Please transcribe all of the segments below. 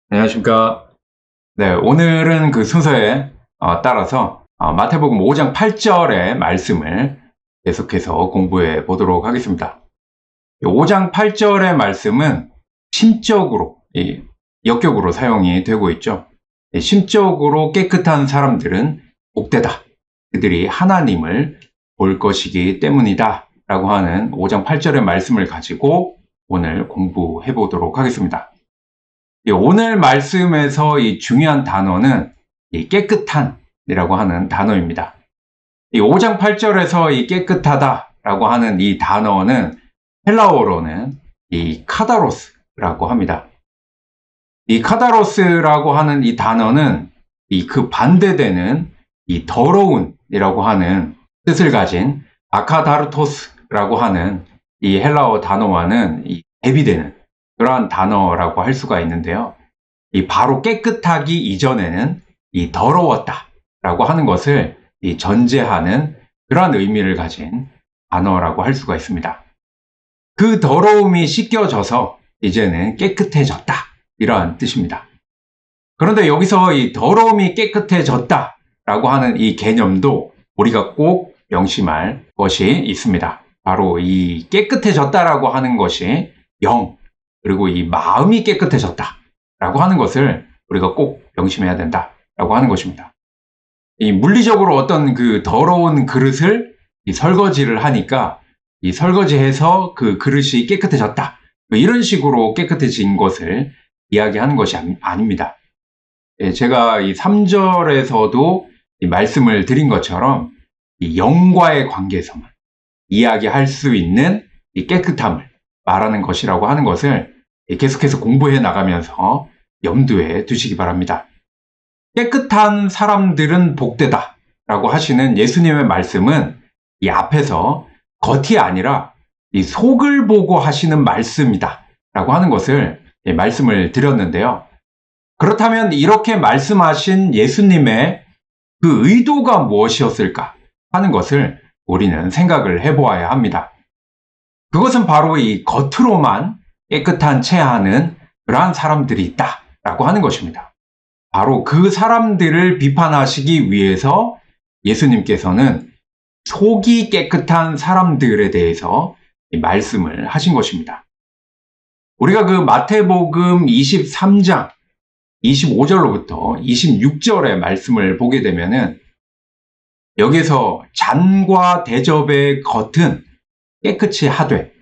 안녕하십니까. 네, 오늘은 그 순서에 따라서 마태복음 5장 8절의 말씀을 계속해서 공부해 보도록 하겠습니다. 5장 8절의 말씀은 심적으로, 역격으로 사용이 되고 있죠. 심적으로 깨끗한 사람들은 복되다. 그들이 하나님을 볼 것이기 때문이다. 라고 하는 5장 8절의 말씀을 가지고 오늘 공부해 보도록 하겠습니다. 오늘 말씀에서 이 중요한 단어는 이 깨끗한이라고 하는 단어입니다. 이 5장 8절에서 이 깨끗하다라고 하는 이 단어는 헬라어로는 이 카다로스라고 합니다. 이 카다로스라고 하는 이 단어는 그 반대되는 이 더러운이라고 하는 뜻을 가진 아카다르토스라고 하는 이 헬라어 단어와는 대비되는 그러한 단어라고 할 수가 있는데요. 바로 깨끗하기 이전에는 더러웠다라고 하는 것을 전제하는 그러한 의미를 가진 단어라고 할 수가 있습니다. 그 더러움이 씻겨져서 이제는 깨끗해졌다, 이러한 뜻입니다. 그런데 여기서 이 더러움이 깨끗해졌다라고 하는 이 개념도 우리가 꼭 명심할 것이 있습니다. 바로 이 깨끗해졌다라고 하는 것이 영, 그리고 이 마음이 깨끗해졌다라고 하는 것을 우리가 꼭 명심해야 된다라고 하는 것입니다. 이 물리적으로 어떤 그 더러운 그릇을 설거지를 하니까 이 설거지해서 그 그릇이 깨끗해졌다, 이런 식으로 깨끗해진 것을 이야기하는 것이 아닙니다. 제가 이 3절에서도 말씀을 드린 것처럼 이 영과의 관계에서만 이야기할 수 있는 이 깨끗함을 말하는 것이라고 하는 것을 계속해서 공부해 나가면서 염두에 두시기 바랍니다. 깨끗한 사람들은 복되다 라고 하시는 예수님의 말씀은 이 앞에서 겉이 아니라 이 속을 보고 하시는 말씀이다 라고 하는 것을 말씀을 드렸는데요. 그렇다면 이렇게 말씀하신 예수님의 그 의도가 무엇이었을까 하는 것을 우리는 생각을 해보아야 합니다. 그것은 바로 이 겉으로만 깨끗한 채 하는 그러한 사람들이 있다라고 하는 것입니다. 바로 그 사람들을 비판하시기 위해서 예수님께서는 속이 깨끗한 사람들에 대해서 말씀을 하신 것입니다. 우리가 그 마태복음 23장 25절로부터 26절의 말씀을 보게 되면은 여기서 잔과 대접의 겉은 깨끗이 하되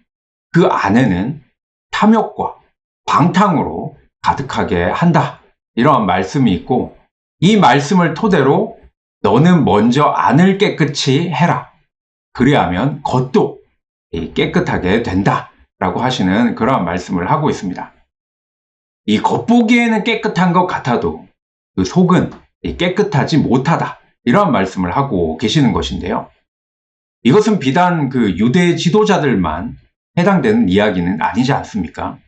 그 안에는 탐욕과 방탕으로 가득하게 한다, 이러한 말씀이 있고, 이 말씀을 토대로 너는 먼저 안을 깨끗이 해라, 그리하면 겉도 깨끗하게 된다 라고 하시는 그러한 말씀을 하고 있습니다. 이 겉보기에는 깨끗한 것 같아도 그 속은 깨끗하지 못하다, 이러한 말씀을 하고 계시는 것인데요. 이것은 비단 그 유대 지도자들만 해당되는 이야기는 아니지 않습니까?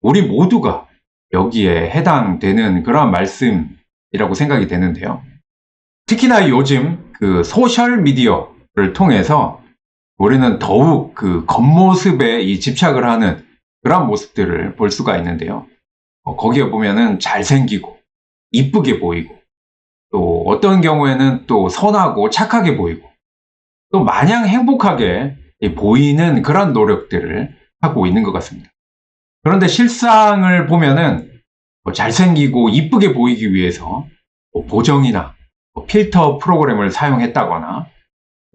우리 모두가 여기에 해당되는 그러한 말씀이라고 생각이 되는데요. 특히나 요즘 그 소셜미디어를 통해서 우리는 더욱 그 겉모습에 집착을 하는 그러한 모습들을 볼 수가 있는데요. 거기에 보면은 잘생기고 이쁘게 보이고, 또 어떤 경우에는 또 선하고 착하게 보이고, 또 마냥 행복하게 보이는 그런 노력들을 하고 있는 것 같습니다. 그런데 실상을 보면은 잘생기고 이쁘게 보이기 위해서 보정이나 필터 프로그램을 사용했다거나,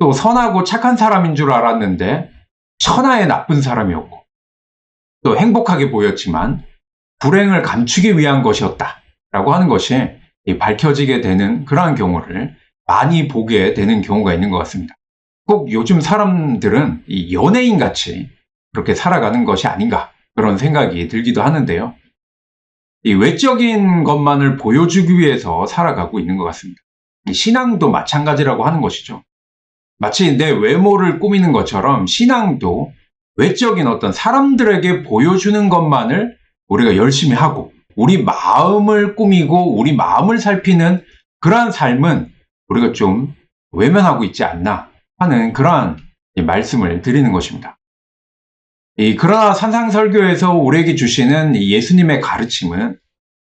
또 선하고 착한 사람인 줄 알았는데 천하의 나쁜 사람이었고, 또 행복하게 보였지만 불행을 감추기 위한 것이었다라고 하는 것이 밝혀지게 되는 그러한 경우를 많이 보게 되는 경우가 있는 것 같습니다. 꼭 요즘 사람들은 이 연예인같이 그렇게 살아가는 것이 아닌가, 그런 생각이 들기도 하는데요. 이 외적인 것만을 보여주기 위해서 살아가고 있는 것 같습니다. 신앙도 마찬가지라고 하는 것이죠. 마치 내 외모를 꾸미는 것처럼 신앙도 외적인 어떤 사람들에게 보여주는 것만을 우리가 열심히 하고, 우리 마음을 꾸미고 우리 마음을 살피는 그러한 삶은 우리가 좀 외면하고 있지 않나 하는 그러한 말씀을 드리는 것입니다. 그러나 산상설교에서 우리에게 주시는 예수님의 가르침은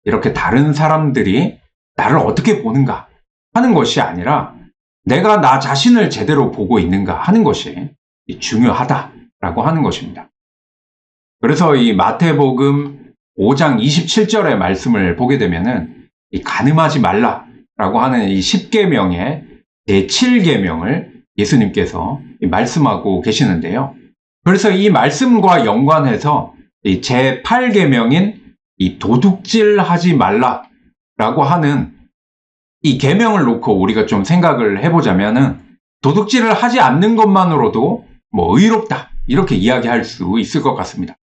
이렇게 다른 사람들이 나를 어떻게 보는가 하는 것이 아니라 내가 나 자신을 제대로 보고 있는가 하는 것이 중요하다라고 하는 것입니다. 그래서 이 마태복음 5장 27절의 말씀을 보게 되면은 이 간음하지 말라라고 하는 이 10계명의 제7계명을 예수님께서 말씀하고 계시는데요. 그래서 이 말씀과 연관해서 이 제8계명인 이 도둑질하지 말라라고 하는 이 계명을 놓고 우리가 좀 생각을 해보자면은 도둑질을 하지 않는 것만으로도 뭐 의롭다 이렇게 이야기할 수 있을 것 같습니다.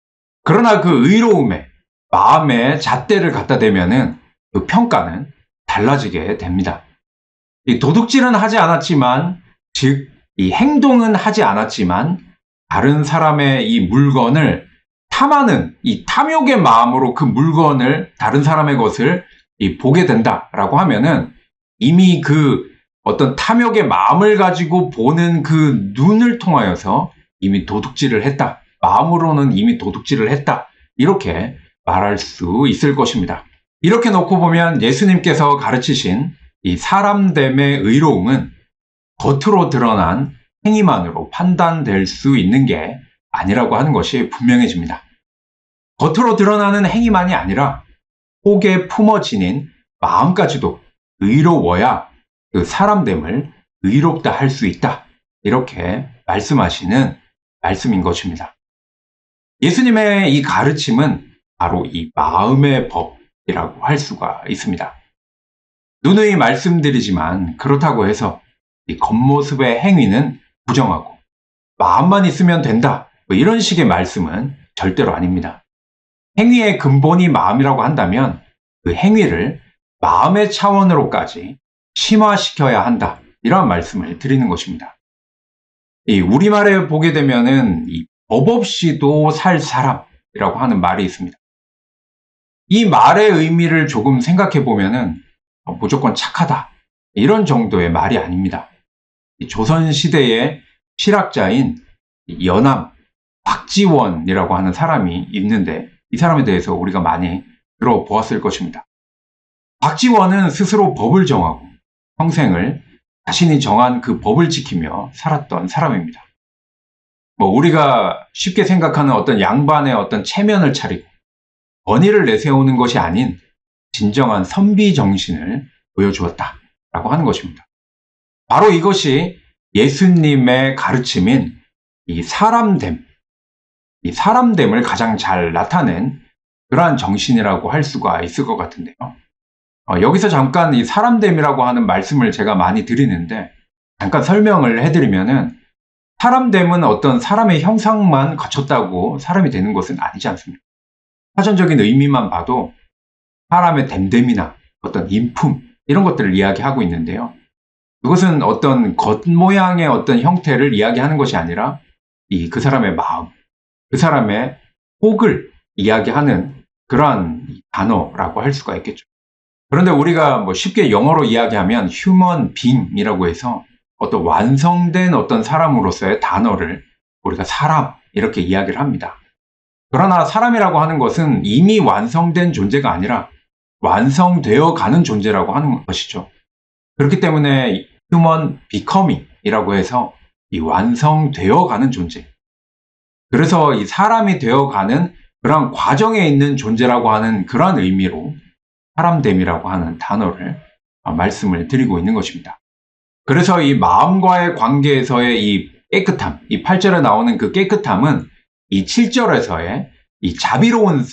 그러나 그 의로움에 마음의 잣대를 갖다 대면은 그 평가는 달라지게 됩니다. 이 도둑질은 하지 않았지만, 즉 이 행동은 하지 않았지만 다른 사람의 이 물건을 탐하는 이 탐욕의 마음으로 그 물건을 다른 사람의 것을 보게 된다라고 하면은 이미 그 어떤 탐욕의 마음을 가지고 보는 그 눈을 통하여서 이미 도둑질을 했다. 마음으로는 이미 도둑질을 했다. 이렇게 말할 수 있을 것입니다. 이렇게 놓고 보면 예수님께서 가르치신 이 사람됨의 의로움은 겉으로 드러난 행위만으로 판단될 수 있는 게 아니라고 하는 것이 분명해집니다. 겉으로 드러나는 행위만이 아니라 속에 품어 지닌 마음까지도 의로워야 그 사람됨을 의롭다 할 수 있다. 이렇게 말씀하시는 말씀인 것입니다. 예수님의 이 가르침은 바로 이 마음의 법이라고 할 수가 있습니다. 누누이 말씀드리지만 그렇다고 해서 이 겉모습의 행위는 부정하고 마음만 있으면 된다. 뭐 이런 식의 말씀은 절대로 아닙니다. 행위의 근본이 마음이라고 한다면 그 행위를 마음의 차원으로까지 심화시켜야 한다. 이런 말씀을 드리는 것입니다. 이 우리말에 보게 되면은 이 법 없이도 살 사람이라고 하는 말이 있습니다. 이 말의 의미를 조금 생각해 보면은 무조건 착하다. 이런 정도의 말이 아닙니다. 조선시대의 실학자인 연암 박지원이라고 하는 사람이 있는데 이 사람에 대해서 우리가 많이 들어보았을 것입니다. 박지원은 스스로 법을 정하고 평생을 자신이 정한 그 법을 지키며 살았던 사람입니다. 뭐 우리가 쉽게 생각하는 어떤 양반의 어떤 체면을 차리고 권위를 내세우는 것이 아닌 진정한 선비 정신을 보여주었다라고 하는 것입니다. 바로 이것이 예수님의 가르침인 이 사람됨을 가장 잘 나타낸 그러한 정신이라고 할 수가 있을 것 같은데요. 여기서 잠깐 이 사람됨이라고 하는 말씀을 제가 많이 드리는데 잠깐 설명을 해드리면은 사람됨은 어떤 사람의 형상만 갖췄다고 사람이 되는 것은 아니지 않습니까? 사전적인 의미만 봐도 사람의 됨됨이나 어떤 인품 이런 것들을 이야기하고 있는데요. 그것은 어떤 겉모양의 어떤 형태를 이야기하는 것이 아니라 그 사람의 마음, 그 사람의 속을 이야기하는 그러한 단어라고 할 수가 있겠죠. 그런데 우리가 뭐 쉽게 영어로 이야기하면 human being이라고 해서 어떤 완성된 어떤 사람으로서의 단어를 우리가 사람 이렇게 이야기를 합니다. 그러나 사람이라고 하는 것은 이미 완성된 존재가 아니라 완성되어 가는 존재라고 하는 것이죠. 그렇기 때문에 human becoming이라고 해서 이 완성되어 가는 존재. 그래서 이 사람이 되어 가는 그런 과정에 있는 존재라고 하는 그런 의미로 사람됨이라고 하는 단어를 말씀을 드리고 있는 것입니다. 그래서 이 마음과의 관계에서의 이 깨끗함, 이 8절에 나오는 그 깨끗함은 이 7절에서의 이 자비로운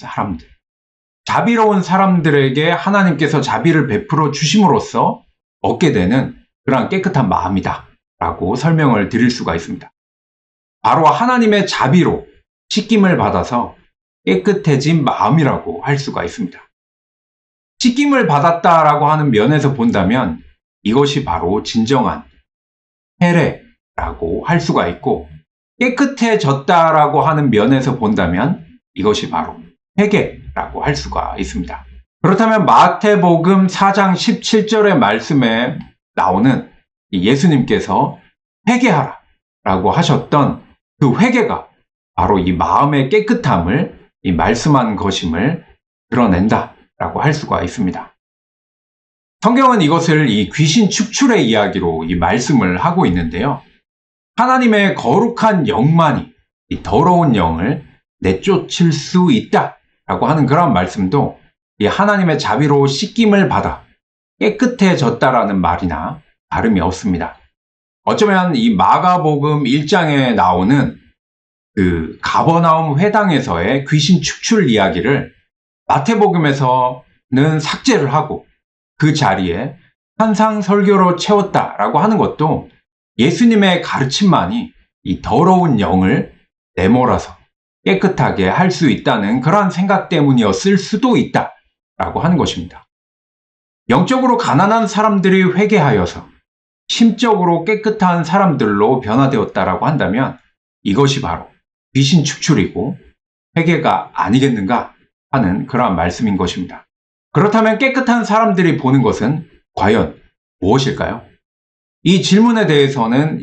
사람들에게 하나님께서 자비를 베풀어 주심으로써 얻게 되는 그러한 깨끗한 마음이다 라고 설명을 드릴 수가 있습니다. 바로 하나님의 자비로 씻김을 받아서 깨끗해진 마음이라고 할 수가 있습니다. 씻김을 받았다라고 하는 면에서 본다면 이것이 바로 진정한 세례라고 할 수가 있고, 깨끗해졌다라고 하는 면에서 본다면 이것이 바로 회개라고 할 수가 있습니다. 그렇다면 마태복음 4장 17절의 말씀에 나오는 예수님께서 회개하라 라고 하셨던 그 회개가 바로 이 마음의 깨끗함을 이 말씀한 것임을 드러낸다 라고 할 수가 있습니다. 성경은 이것을 이 귀신 축출의 이야기로 이 말씀을 하고 있는데요. 하나님의 거룩한 영만이 이 더러운 영을 내쫓을 수 있다라고 하는 그런 말씀도 이 하나님의 자비로 씻김을 받아 깨끗해졌다라는 말이나 다름이 없습니다. 어쩌면 이 마가복음 1장에 나오는 그 가버나움 회당에서의 귀신 축출 이야기를 마태복음에서는 삭제를 하고 그 자리에 환상 설교로 채웠다라고 하는 것도 예수님의 가르침만이 이 더러운 영을 내몰아서 깨끗하게 할 수 있다는 그러한 생각 때문이었을 수도 있다라고 하는 것입니다. 영적으로 가난한 사람들이 회개하여서 심적으로 깨끗한 사람들로 변화되었다라고 한다면 이것이 바로 귀신 축출이고 회개가 아니겠는가 하는 그러한 말씀인 것입니다. 그렇다면 깨끗한 사람들이 보는 것은 과연 무엇일까요? 이 질문에 대해서는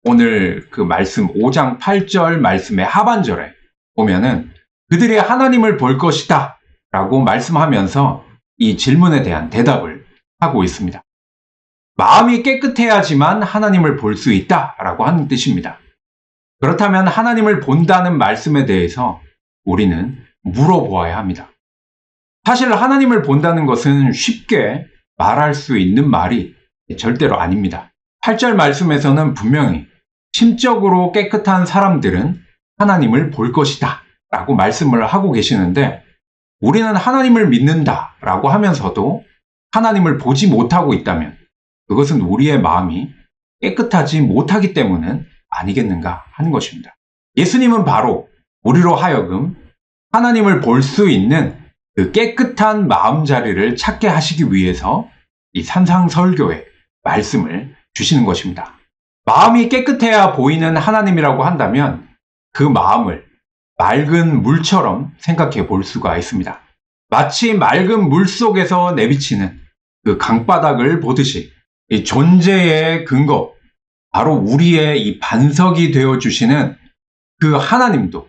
오늘 그 말씀 5장 8절 말씀의 하반절에 보면은 그들이 하나님을 볼 것이다 라고 말씀하면서 이 질문에 대한 대답을 하고 있습니다. 마음이 깨끗해야지만 하나님을 볼 수 있다 라고 하는 뜻입니다. 그렇다면 하나님을 본다는 말씀에 대해서 우리는 물어보아야 합니다. 사실 하나님을 본다는 것은 쉽게 말할 수 있는 말이 절대로 아닙니다. 8절 말씀에서는 분명히 심적으로 깨끗한 사람들은 하나님을 볼 것이다 라고 말씀을 하고 계시는데 우리는 하나님을 믿는다 라고 하면서도 하나님을 보지 못하고 있다면 그것은 우리의 마음이 깨끗하지 못하기 때문은 아니겠는가 하는 것입니다. 예수님은 바로 우리로 하여금 하나님을 볼 수 있는 그 깨끗한 마음자리를 찾게 하시기 위해서 이 산상설교의 말씀을 주시는 것입니다. 마음이 깨끗해야 보이는 하나님이라고 한다면 그 마음을 맑은 물처럼 생각해 볼 수가 있습니다. 마치 맑은 물 속에서 내비치는 그 강바닥을 보듯이 이 존재의 근거, 바로 우리의 이 반석이 되어주시는 그 하나님도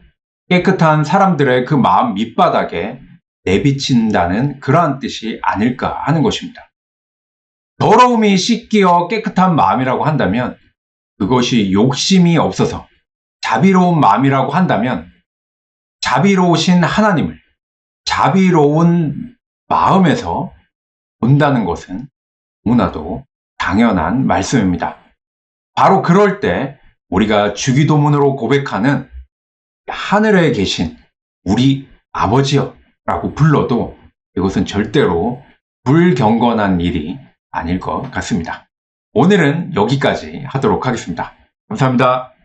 깨끗한 사람들의 그 마음 밑바닥에 내비친다는 그러한 뜻이 아닐까 하는 것입니다. 더러움이 씻기어 깨끗한 마음이라고 한다면 그것이 욕심이 없어서 자비로운 마음이라고 한다면 자비로우신 하나님을 자비로운 마음에서 본다는 것은 너무나도 당연한 말씀입니다. 바로 그럴 때 우리가 주기도문으로 고백하는 하늘에 계신 우리 아버지여 라고 불러도 이것은 절대로 불경건한 일이 아닐 것 같습니다. 오늘은 여기까지 하도록 하겠습니다. 감사합니다.